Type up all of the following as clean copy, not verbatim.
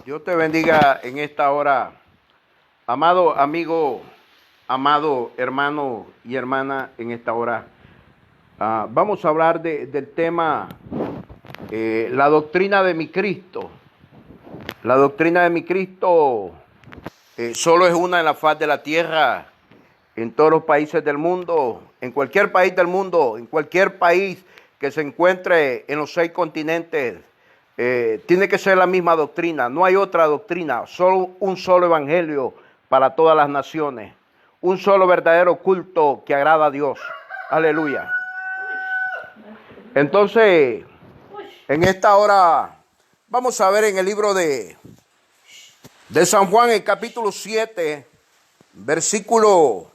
Dios te bendiga en esta hora, amado amigo, amado hermano y hermana en esta hora. Vamos a hablar del tema, la doctrina de mi Cristo. La doctrina de mi Cristo solo es una en la faz de la tierra, en todos los países del mundo, en cualquier país del mundo, en cualquier país que se encuentre en los 6 continentes. Tiene que ser la misma doctrina, no hay otra doctrina, solo un solo evangelio para todas las naciones, un solo verdadero culto que agrada a Dios. Aleluya. Entonces, en esta hora vamos a ver en el libro de San Juan, el capítulo 7, versículo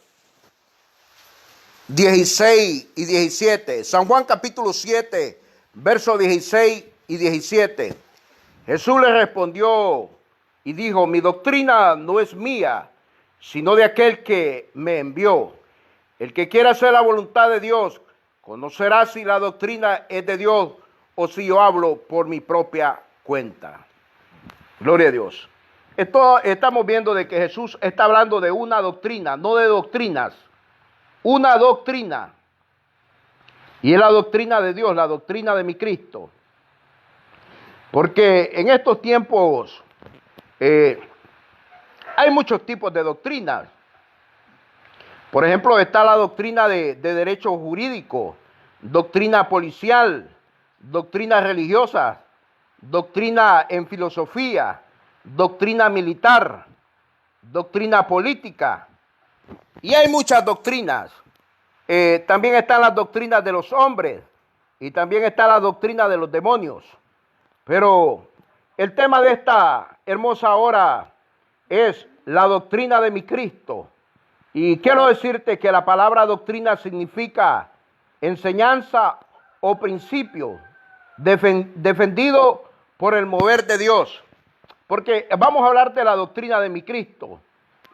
16 y 17. San Juan capítulo 7, versos 16 y 17. Jesús le respondió y dijo: mi doctrina no es mía, sino de aquel que me envió. El que quiera hacer la voluntad de Dios conocerá si la doctrina es de Dios o si yo hablo por mi propia cuenta. Gloria a Dios. Estamos viendo de que Jesús está hablando de una doctrina, no de doctrinas. Una doctrina. Y es la doctrina de Dios, la doctrina de mi Cristo. Porque en estos tiempos hay muchos tipos de doctrinas. Por ejemplo, está la doctrina de derecho jurídico, doctrina policial, doctrina religiosa, doctrina en filosofía, doctrina militar, doctrina política. Y hay muchas doctrinas. También están las doctrinas de los hombres y también está la doctrina de los demonios. Pero el tema de esta hermosa hora es la doctrina de mi Cristo. Y quiero decirte que la palabra doctrina significa enseñanza o principio defendido por el mover de Dios. Porque vamos a hablar de la doctrina de mi Cristo.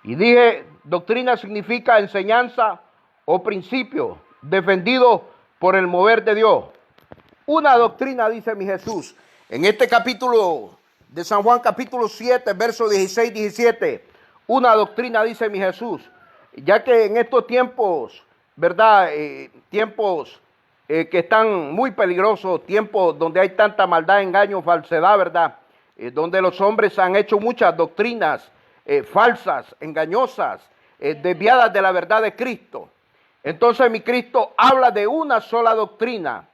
Y dije, doctrina significa enseñanza o principio defendido por el mover de Dios. Una doctrina, dice mi Jesús, en este capítulo de San Juan, capítulo 7, versos 16 y 17. Una doctrina, dice mi Jesús, ya que en estos tiempos, ¿verdad? Tiempos que están muy peligrosos, tiempos donde hay tanta maldad, engaño, falsedad, ¿verdad? Donde los hombres han hecho muchas doctrinas falsas, engañosas, desviadas de la verdad de Cristo. Entonces mi Cristo habla de una sola doctrina.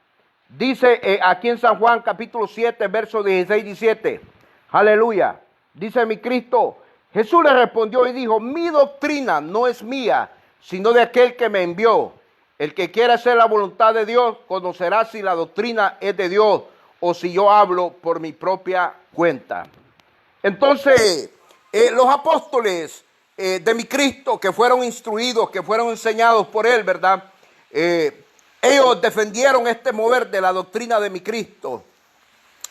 Dice aquí en San Juan capítulo 7, versos 16 y 17. Aleluya. Dice mi Cristo: Jesús le respondió y dijo: mi doctrina no es mía, sino de aquel que me envió. El que quiera hacer la voluntad de Dios conocerá si la doctrina es de Dios o si yo hablo por mi propia cuenta. Entonces, los apóstoles de mi Cristo, que fueron instruidos, que fueron enseñados por él, ¿verdad? Ellos defendieron este mover de la doctrina de mi Cristo.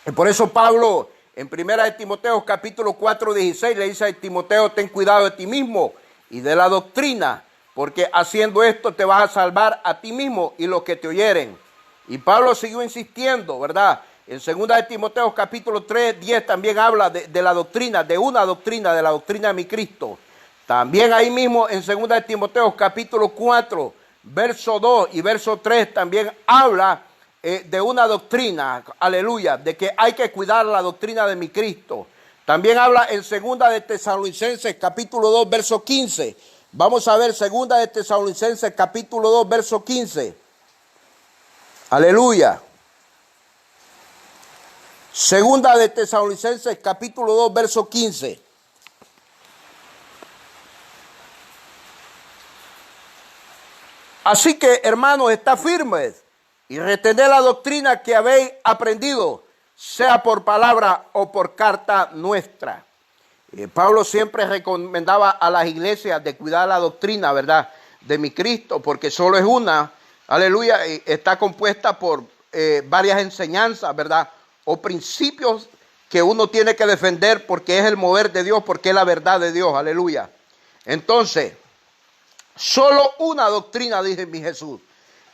Y por eso Pablo, en 1 de Timoteo capítulo 4, 16, le dice a Timoteo: ten cuidado de ti mismo y de la doctrina, porque haciendo esto te vas a salvar a ti mismo y los que te oyeren. Y Pablo siguió insistiendo, ¿verdad? En 2 de Timoteo capítulo 3, 10 también habla de la doctrina, de una doctrina, de la doctrina de mi Cristo. También ahí mismo en 2 de Timoteo capítulo 4, verso 2 y verso 3 también habla de una doctrina, aleluya, de que hay que cuidar la doctrina de mi Cristo. También habla en 2 de Tesalonicenses capítulo 2, verso 15. Vamos a ver 2 de Tesalonicenses capítulo 2, verso 15. Aleluya. 2 de Tesalonicenses capítulo 2, verso 15. Así que, hermanos, está firmes y retened la doctrina que habéis aprendido, sea por palabra o por carta nuestra. Pablo siempre recomendaba a las iglesias de cuidar la doctrina, ¿verdad?, de mi Cristo, porque solo es una, aleluya, está compuesta por varias enseñanzas, ¿verdad?, o principios que uno tiene que defender porque es el mover de Dios, porque es la verdad de Dios, aleluya. Entonces, solo una doctrina, dice mi Jesús.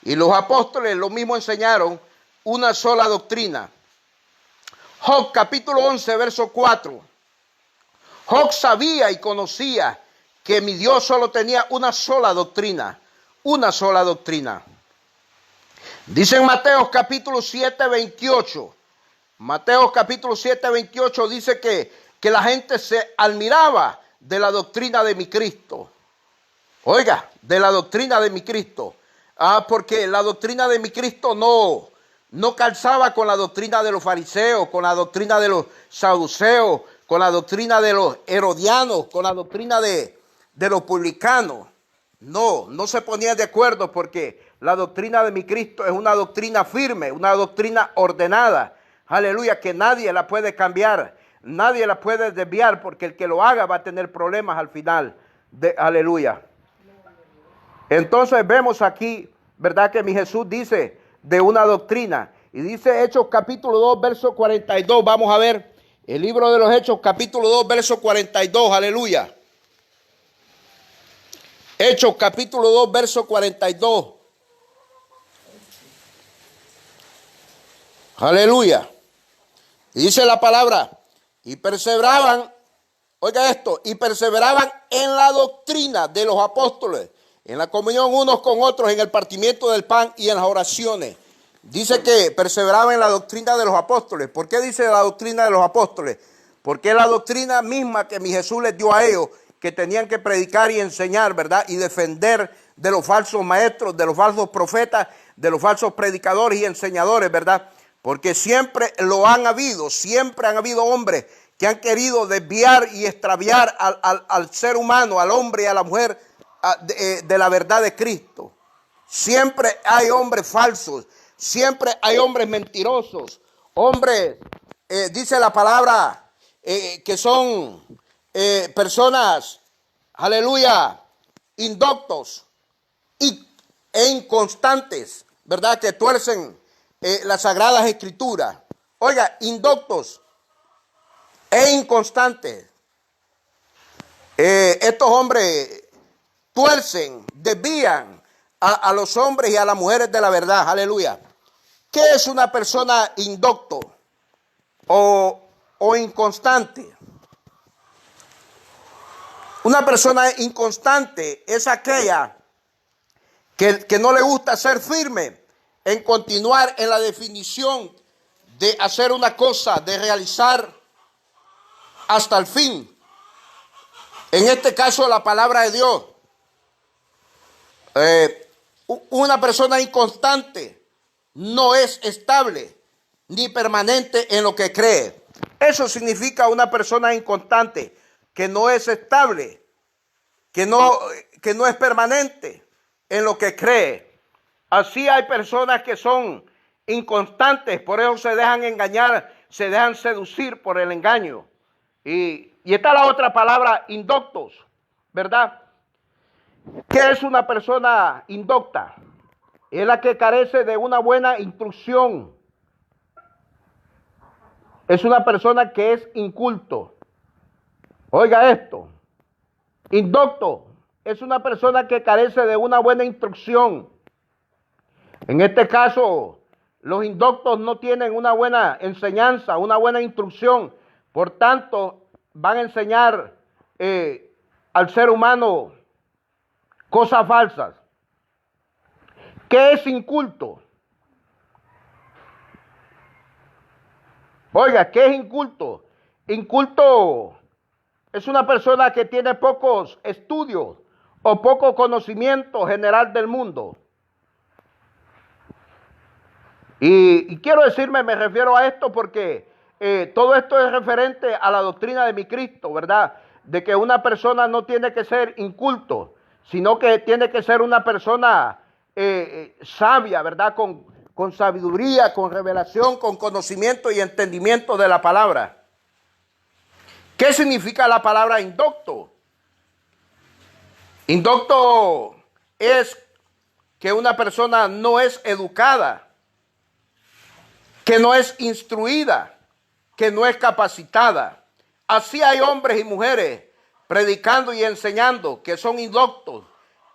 Y los apóstoles lo mismo enseñaron, una sola doctrina. Job capítulo 11, verso 4. Job sabía y conocía que mi Dios solo tenía una sola doctrina, una sola doctrina. Dice en Mateo capítulo 7, 28, Mateo capítulo 7, 28 dice que la gente se admiraba de la doctrina de mi Cristo. Oiga, de la doctrina de mi Cristo. Porque la doctrina de mi Cristo no calzaba con la doctrina de los fariseos, con la doctrina de los saduceos, con la doctrina de los herodianos, con la doctrina de los publicanos. No se ponían de acuerdo porque la doctrina de mi Cristo es una doctrina firme, una doctrina ordenada. Aleluya, que nadie la puede cambiar, nadie la puede desviar porque el que lo haga va a tener problemas al final. Aleluya. Entonces vemos aquí, ¿verdad? Que mi Jesús dice de una doctrina. Y dice Hechos capítulo 2, verso 42. Vamos a ver el libro de los Hechos capítulo 2, verso 42. Aleluya. Hechos capítulo 2, verso 42. Aleluya. Y dice la palabra, y perseveraban, oiga esto, y perseveraban en la doctrina de los apóstoles, en la comunión unos con otros, en el partimiento del pan y en las oraciones. Dice que perseveraban en la doctrina de los apóstoles. ¿Por qué dice la doctrina de los apóstoles? Porque es la doctrina misma que mi Jesús les dio a ellos, que tenían que predicar y enseñar, ¿verdad? Y defender de los falsos maestros, de los falsos profetas, de los falsos predicadores y enseñadores, ¿verdad? Porque siempre lo han habido, siempre han habido hombres que han querido desviar y extraviar al ser humano, al hombre y a la mujer de la verdad de Cristo. Siempre hay hombres falsos, siempre hay hombres mentirosos, hombres, dice la palabra, que son personas, aleluya, indoctos e inconstantes, ¿verdad? Que tuercen las sagradas escrituras. Oiga, indoctos e inconstantes. Estos hombres tuercen, desvían a los hombres y a las mujeres de la verdad. Aleluya. ¿Qué es una persona indocto o inconstante? Una persona inconstante es aquella que no le gusta ser firme en continuar en la definición de hacer una cosa, de realizar hasta el fin. En este caso, la palabra de Dios. Una persona inconstante no es estable ni permanente en lo que cree. Eso significa una persona inconstante, que no es estable, que no es permanente en lo que cree. Así hay personas que son inconstantes, por eso se dejan engañar, se dejan seducir por el engaño. Y está la otra palabra, indoctos, ¿verdad? ¿Qué es una persona indocta? Es la que carece de una buena instrucción. Es una persona que es inculto. Oiga esto, indocto es una persona que carece de una buena instrucción. En este caso, los indoctos no tienen una buena enseñanza, una buena instrucción. Por tanto, van a enseñar al ser humano cosas falsas. ¿Qué es inculto? Oiga, ¿qué es inculto? Inculto es una persona que tiene pocos estudios o poco conocimiento general del mundo. Y quiero decirme, me refiero a esto porque todo esto es referente a la doctrina de mi Cristo, ¿verdad? De que una persona no tiene que ser inculto, sino que tiene que ser una persona sabia, ¿verdad? Con sabiduría, con revelación, con conocimiento y entendimiento de la palabra. ¿Qué significa la palabra indocto? Indocto es que una persona no es educada, que no es instruida, que no es capacitada. Así hay hombres y mujeres predicando y enseñando que son indoctos,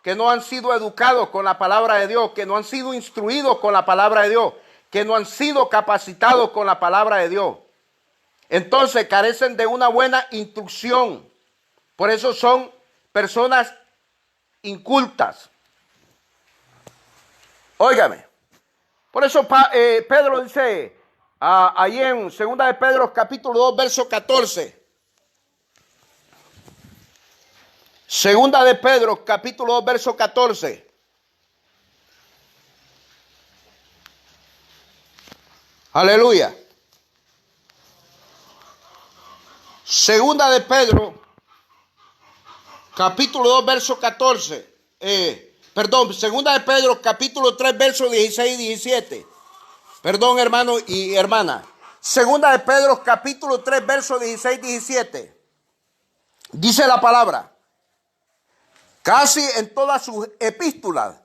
que no han sido educados con la palabra de Dios, que no han sido instruidos con la palabra de Dios, que no han sido capacitados con la palabra de Dios. Entonces carecen de una buena instrucción. Por eso son personas incultas. Óigame. Por eso Pedro dice ahí en 2 de Pedro capítulo 2 verso 14. 2 de Pedro capítulo 2 verso 14. Aleluya. 2 de Pedro capítulo 2 verso 14. 2 de Pedro capítulo 3 verso 16 y 17. Perdón, hermano y hermana. 2 de Pedro capítulo 3 verso 16 y 17. Dice la palabra. Casi en todas sus epístolas,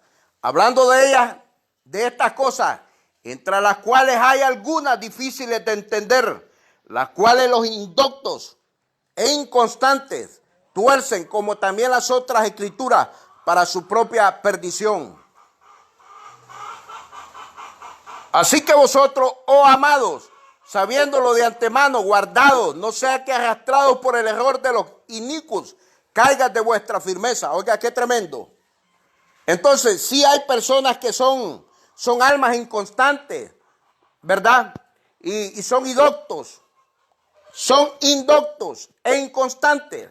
hablando de ellas, de estas cosas, entre las cuales hay algunas difíciles de entender, las cuales los indoctos e inconstantes tuercen, como también las otras escrituras, para su propia perdición. Así que vosotros, oh amados, sabiéndolo de antemano, guardados, no sea que arrastrados por el error de los inicuos, caigas de vuestra firmeza. Oiga, qué tremendo. Entonces, sí hay personas que son almas inconstantes, ¿verdad? Y son indoctos. Son indoctos e inconstantes.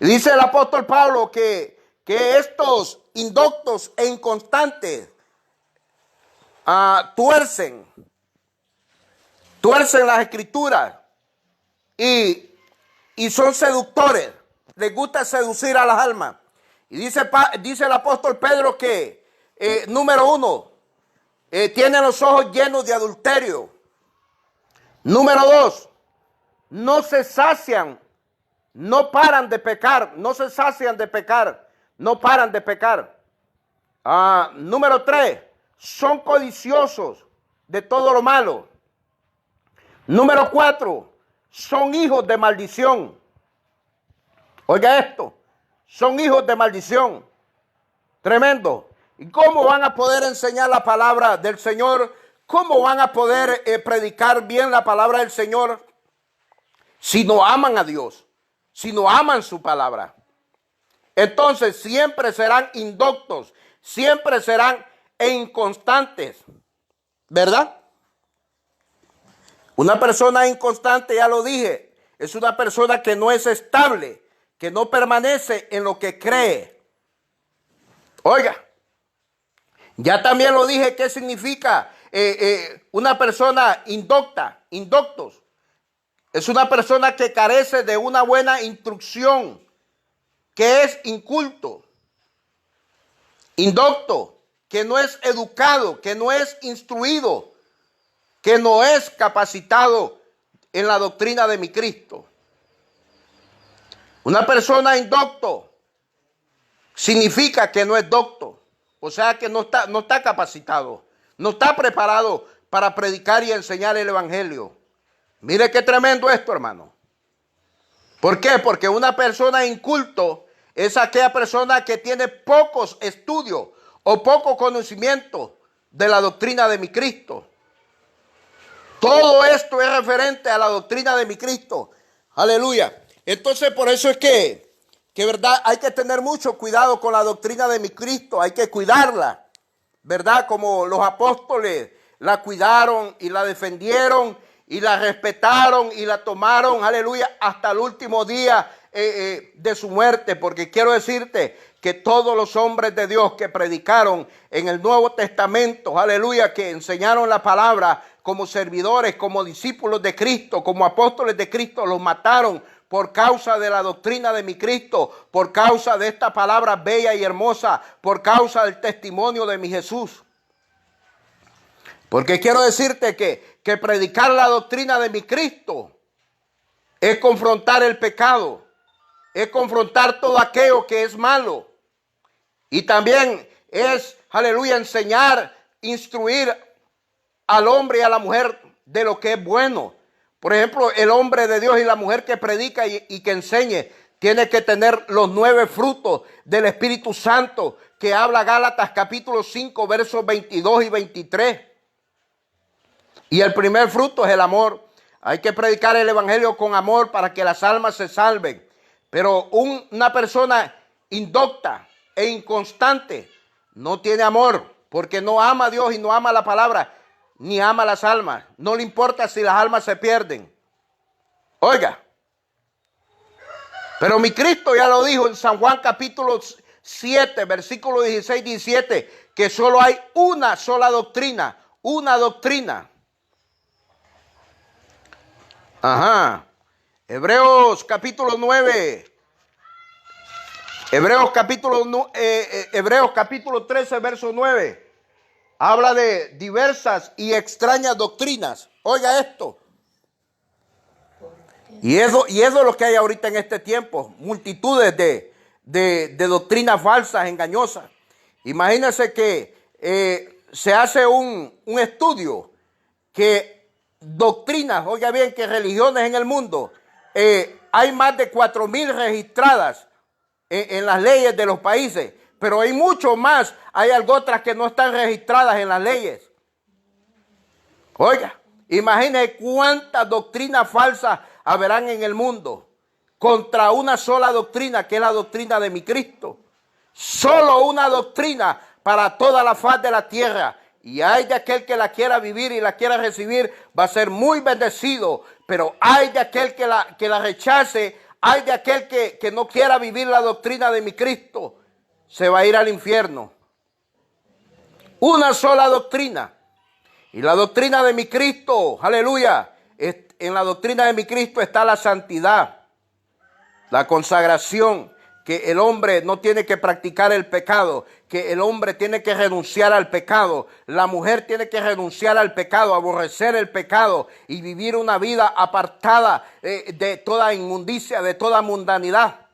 Y dice el apóstol Pablo que estos indoctos e inconstantes tuercen las escrituras y son seductores. Les gusta seducir a las almas. Y dice el apóstol Pedro que, número 1, tienen los ojos llenos de adulterio. Número 2, no se sacian, no paran de pecar, no se sacian de pecar, no paran de pecar. Número 3, son codiciosos de todo lo malo. Número 4, son hijos de maldición. Oiga esto, son hijos de maldición. Tremendo. ¿Y cómo van a poder enseñar la palabra del Señor? ¿Cómo van a poder predicar bien la palabra del Señor si no aman a Dios? Si no aman su palabra. Entonces siempre serán indoctos, siempre serán inconstantes. ¿Verdad? Una persona inconstante, ya lo dije, es una persona que no es estable, que no permanece en lo que cree. Oiga, ya también lo dije, ¿qué significa una persona indoctos? Es una persona que carece de una buena instrucción, que es inculto, indocto, que no es educado, que no es instruido, que no es capacitado en la doctrina de mi Cristo. Una persona indocto significa que no es docto, o sea que no está capacitado, no está preparado para predicar y enseñar el evangelio. Mire qué tremendo esto, hermano. ¿Por qué? Porque una persona inculto es aquella persona que tiene pocos estudios o poco conocimiento de la doctrina de mi Cristo. Todo esto es referente a la doctrina de mi Cristo. Aleluya. Entonces, por eso es que verdad, hay que tener mucho cuidado con la doctrina de mi Cristo. Hay que cuidarla, ¿verdad? Como los apóstoles la cuidaron y la defendieron y la respetaron y la tomaron, aleluya, hasta el último día de su muerte. Porque quiero decirte que todos los hombres de Dios que predicaron en el Nuevo Testamento, aleluya, que enseñaron la palabra como servidores, como discípulos de Cristo, como apóstoles de Cristo, los mataron por causa de la doctrina de mi Cristo, por causa de esta palabra bella y hermosa, por causa del testimonio de mi Jesús. Porque quiero decirte que predicar la doctrina de mi Cristo es confrontar el pecado, es confrontar todo aquello que es malo. Y también es, aleluya, enseñar, instruir al hombre y a la mujer de lo que es bueno. Por ejemplo, el hombre de Dios y la mujer que predica y que enseñe tiene que tener los 9 frutos del Espíritu Santo que habla Gálatas capítulo 5 versos 22 y 23. Y el primer fruto es el amor. Hay que predicar el evangelio con amor para que las almas se salven. Pero una persona indocta e inconstante no tiene amor, porque no ama a Dios y no ama la palabra, ni ama las almas. No le importa si las almas se pierden. Oiga, pero mi Cristo ya lo dijo en San Juan capítulo 7, versículo 16, 17, que solo hay una sola doctrina, una doctrina. Ajá. Hebreos capítulo 9. Hebreos capítulo 13, verso 9. Habla de diversas y extrañas doctrinas. Oiga esto. Y eso es lo que hay ahorita en este tiempo. Multitudes de doctrinas falsas, engañosas. Imagínense que se hace un estudio que doctrinas, oiga bien, que religiones en el mundo, hay más de 4,000 registradas en las leyes de los países, pero hay mucho más, hay algo otras que no están registradas en las leyes. Oiga, imagínense cuántas doctrinas falsas habrán en el mundo contra una sola doctrina, que es la doctrina de mi Cristo. Solo una doctrina para toda la faz de la tierra. Y hay de aquel que la quiera vivir y la quiera recibir, va a ser muy bendecido. Pero hay de aquel que la rechace, hay de aquel que no quiera vivir la doctrina de mi Cristo, se va a ir al infierno. Una sola doctrina. Y la doctrina de mi Cristo, aleluya, en la doctrina de mi Cristo está la santidad, la consagración, que el hombre no tiene que practicar el pecado, que el hombre tiene que renunciar al pecado, la mujer tiene que renunciar al pecado, aborrecer el pecado y vivir una vida apartada de toda inmundicia, de toda mundanidad.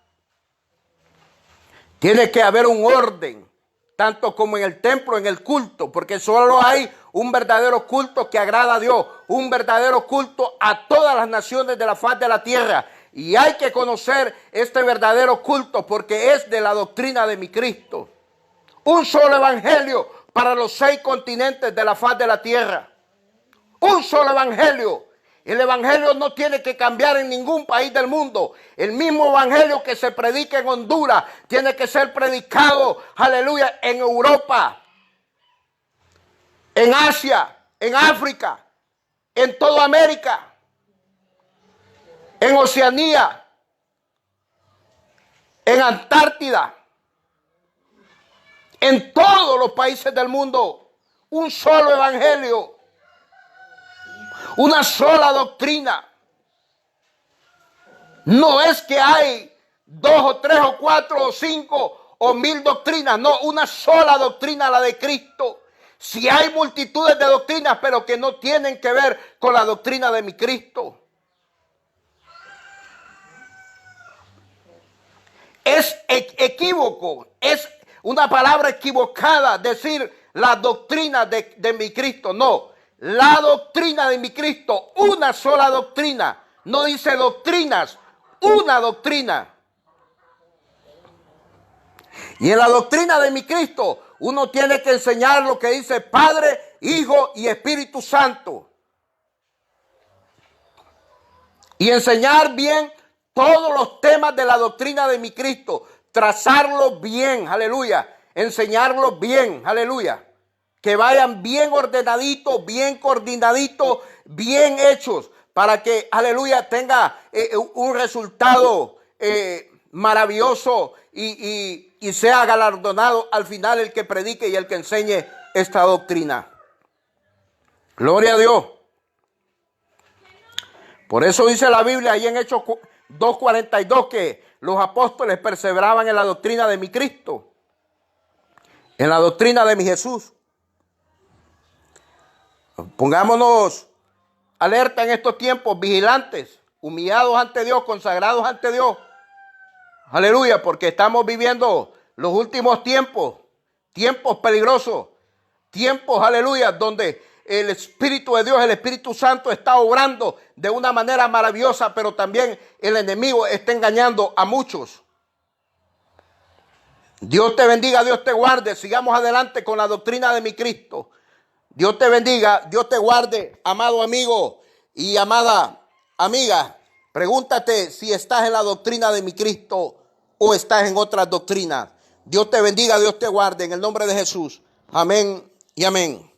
Tiene que haber un orden, tanto como en el templo, en el culto, porque solo hay un verdadero culto que agrada a Dios, un verdadero culto a todas las naciones de la faz de la tierra. Y hay que conocer este verdadero culto porque es de la doctrina de mi Cristo. Un solo evangelio para los 6 continentes de la faz de la tierra. Un solo evangelio. El evangelio no tiene que cambiar en ningún país del mundo. El mismo evangelio que se predica en Honduras tiene que ser predicado, aleluya, en Europa, en Asia, en África, en toda América, en Oceanía, en Antártida, en todos los países del mundo. Un solo evangelio, una sola doctrina. No es que hay 2 o 3 o 4 o 5 o 1000 doctrinas, no, una sola doctrina, la de Cristo. Si hay multitudes de doctrinas, pero que no tienen que ver con la doctrina de mi Cristo. Es equívoco, es una palabra equivocada decir la doctrina de mi Cristo. No, la doctrina de mi Cristo, una sola doctrina. No dice doctrinas, una doctrina. Y en la doctrina de mi Cristo, uno tiene que enseñar lo que dice Padre, Hijo y Espíritu Santo. Y enseñar bien todos los temas de la doctrina de mi Cristo, trazarlos bien, aleluya, enseñarlos bien, aleluya, que vayan bien ordenaditos, bien coordinaditos, bien hechos, para que, aleluya, tenga un resultado maravilloso y sea galardonado al final el que predique y el que enseñe esta doctrina. Gloria a Dios. Por eso dice la Biblia ahí en Hechos 2:42 que los apóstoles perseveraban en la doctrina de mi Cristo, en la doctrina de mi Jesús. Pongámonos alerta en estos tiempos, vigilantes, humillados ante Dios, consagrados ante Dios. Aleluya, porque estamos viviendo los últimos tiempos, tiempos peligrosos, tiempos, aleluya, donde el Espíritu de Dios, el Espíritu Santo está obrando de una manera maravillosa, pero también el enemigo está engañando a muchos. Dios te bendiga, Dios te guarde. Sigamos adelante con la doctrina de mi Cristo. Dios te bendiga, Dios te guarde, amado amigo y amada amiga. Pregúntate si estás en la doctrina de mi Cristo o estás en otras doctrinas. Dios te bendiga, Dios te guarde, en el nombre de Jesús. Amén y amén.